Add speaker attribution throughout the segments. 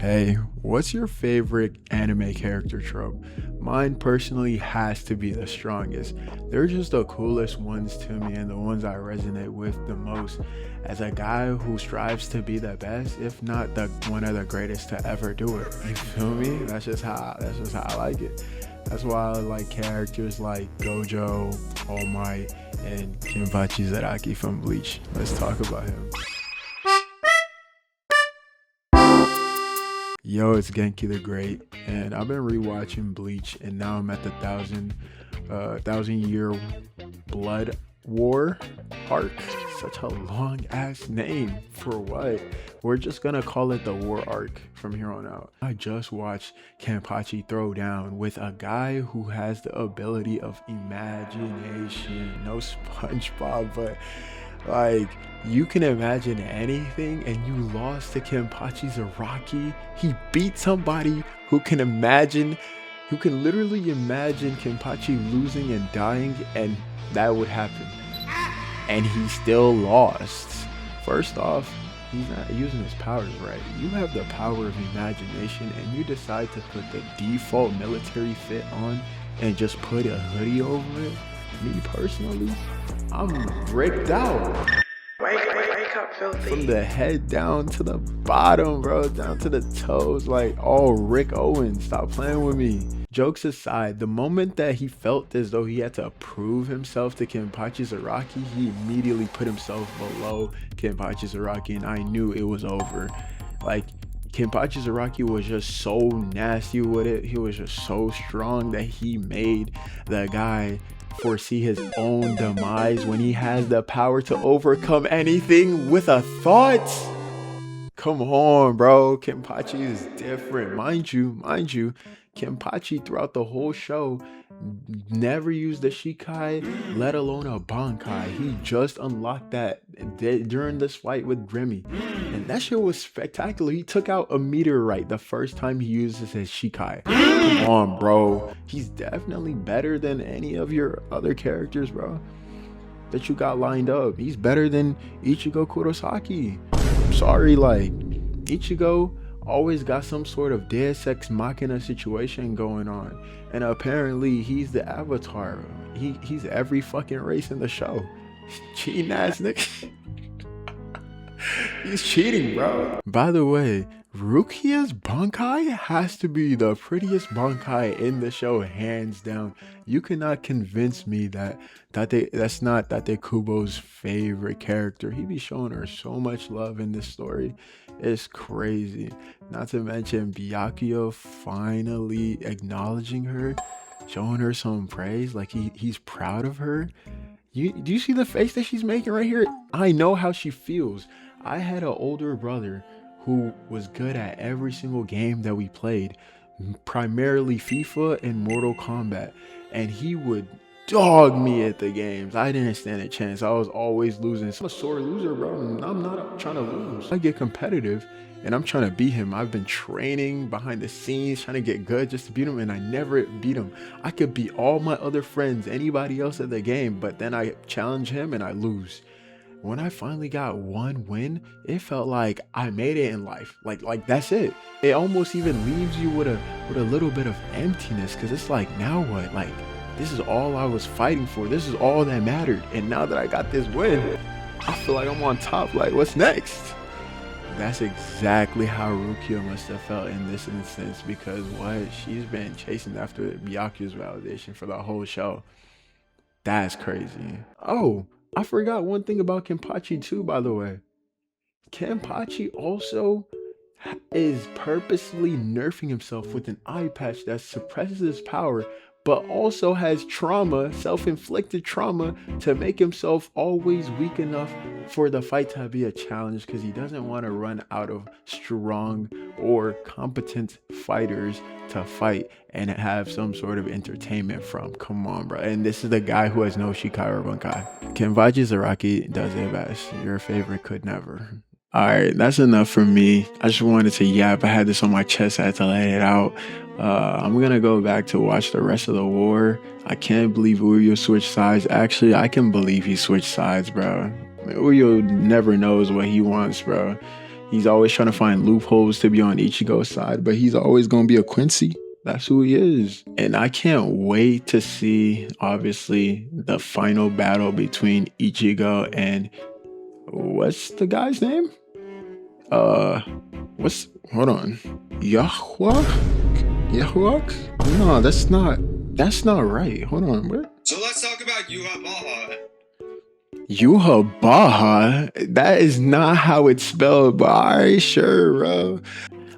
Speaker 1: Hey, what's your favorite anime character trope? Mine personally has to be the strongest. They're just the coolest ones to me and the ones I resonate with the most. As a guy who strives to be the best, if not the one of the greatest to ever do it. You feel me? That's just how I like it. That's why I like characters like Gojo, All Might, and Kenpachi Zaraki from Bleach. Let's talk about him. Yo, it's Genki the Great, and I've been rewatching Bleach, and now I'm at the thousand year blood war arc. Such a long ass name for what? We're just gonna call it the war arc from here on out. I just watched Kenpachi throw down with a guy who has the ability of imagination. No SpongeBob, but like, you can imagine anything, and you lost to Kenpachi Zaraki. He beat somebody who can literally imagine Kenpachi losing and dying, and that would happen. And he still lost. First off, he's not using his powers right. You have the power of imagination, and you decide to put the default military fit on and just put a hoodie over it. Me personally, I'm rigged out.
Speaker 2: Wake up, filthy.
Speaker 1: From the head down to the bottom, bro, down to the toes, like, oh, Rick Owens, stop playing with me. Jokes aside, the moment that he felt as though he had to prove himself to Kenpachi Zaraki, he immediately put himself below Kenpachi Zaraki, and I knew it was over. Like, Kenpachi Zaraki was just so nasty with it. He was just so strong that he made the guy foresee his own demise when he has the power to overcome anything with a thought. Come on, bro. Kenpachi is different. Mind you, Kenpachi throughout the whole show never used the Shikai, let alone a Bankai. He just unlocked that during this fight with Remy, and that shit was spectacular. He took out a meteorite the first time he uses his Shikai. Come on, bro. He's definitely better than any of your other characters, bro, that you got lined up. He's better than Ichigo Kurosaki. I'm sorry, like, Ichigo always got some sort of Deus Ex Machina situation going on, and apparently he's the Avatar. He's every fucking race in the show. Cheating ass nigga. He's cheating, bro. By the way, Rukia's Bankai has to be the prettiest Bankai in the show, hands down. You cannot convince me that's not Tate Kubo's favorite character. He be showing her so much love in this story. It's crazy. Not to mention Byakuya finally acknowledging her, showing her some praise, like he's proud of her. Do you see the face that she's making right here? I know how she feels. I had an older brother who was good at every single game that we played, primarily FIFA and Mortal Kombat, and he would dog me at the games. I didn't stand a chance. I was always losing. I'm a sore loser, bro. I'm not trying to lose. I get competitive and I'm trying to beat him. I've been training behind the scenes, trying to get good just to beat him, and I never beat him. I could beat all my other friends, anybody else at the game, but then I challenge him and I lose. When I finally got one win, it felt like I made it in life. Like that's it. It almost even leaves you with a little bit of emptiness, because it's like, now what? Like, this is all I was fighting for. This is all that mattered. And now that I got this win, I feel like I'm on top. Like, what's next? That's exactly how Rukia must have felt in this instance, because what? She's been chasing after Byakuya's validation for the whole show. That's crazy. Oh, I forgot one thing about Kenpachi too, by the way. Kenpachi also is purposely nerfing himself with an eye patch that suppresses his power, but also has trauma, self-inflicted trauma, to make himself always weak enough for the fight to be a challenge, because he doesn't want to run out of strong or competent fighters to fight and have some sort of entertainment from. Come on, bro. And this is the guy who has no Shikai or Bankai. Kenpachi Zaraki does it best. Your favorite could never. Alright, that's enough for me. I just wanted to yap. I had this on my chest. I had to let it out. I'm gonna go back to watch the rest of the war. I can't believe Uyo switched sides. Actually, I can believe he switched sides, bro. I mean, Uyo never knows what he wants, bro. He's always trying to find loopholes to be on Ichigo's side, but he's always going to be a Quincy. That's who he is. And I can't wait to see, obviously, the final battle between Ichigo and what's the guy's name? Hold on. Yahweh? No, that's not right. Hold on, what?
Speaker 3: So let's talk about Yuha Baha.
Speaker 1: Yuha Baha? That is not how it's spelled, but alright, sure, bro.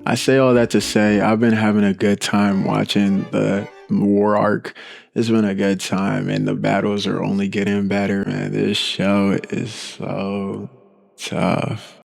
Speaker 1: I say all that to say I've been having a good time watching the war arc. It's been a good time, and the battles are only getting better, man. This show is so tough.